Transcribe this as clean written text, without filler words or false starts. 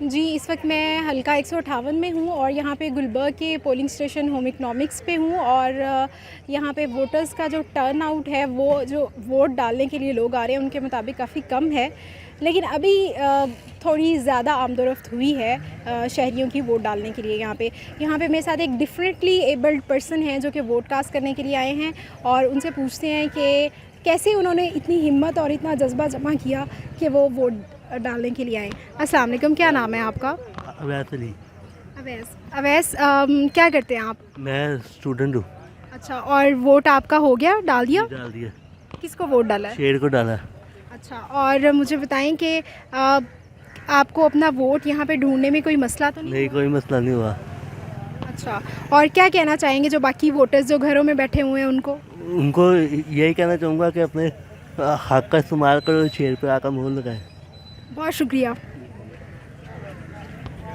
जी, इस वक्त मैं हल्का 158 में हूँ और यहाँ पे गुलबर्ग के पोलिंग स्टेशन होम इकनॉमिक्स पे हूँ और यहाँ पे वोटर्स का जो टर्न आउट है वो जो वोट डालने के लिए लोग आ रहे हैं उनके मुताबिक काफ़ी कम है। लेकिन अभी थोड़ी ज़्यादा आमदोरफ्त हुई है शहरियों की वोट डालने के लिए यहाँ पे मेरे साथ एक डिफरेंटली एबल्ड पर्सन हैं जो कि वोट कास्ट करने के लिए आए हैं और उनसे पूछते हैं कि कैसे उन्होंने इतनी हिम्मत और इतना जज्बा जमा किया कि वो वोट डालने के लिए आए। अस्सलाम वालेकुम, क्या नाम है आपका? अवैस अली। अवैस। अवैस, क्या करते हैं आप? मैं स्टूडेंट हूँ। अच्छा, और वोट आपका हो गया, डाल दिया? डाल दिया। किसको वोट डाला है? शेर को डाला। अच्छा, और मुझे बताएं कि आपको अपना वोट यहाँ पे ढूंढने में कोई मसला तो नहीं नहीं, हुआ? कोई मसला नहीं हुआ। अच्छा, और क्या कहना चाहेंगे जो बाकी वोटर्स जो घरों में बैठे हुए हैं उनको? उनको यही कहना चाहूँगा कि अपने हक का इस्तेमाल करो, शेर पे आकर मोहर लगाए। बहुत शुक्रिया।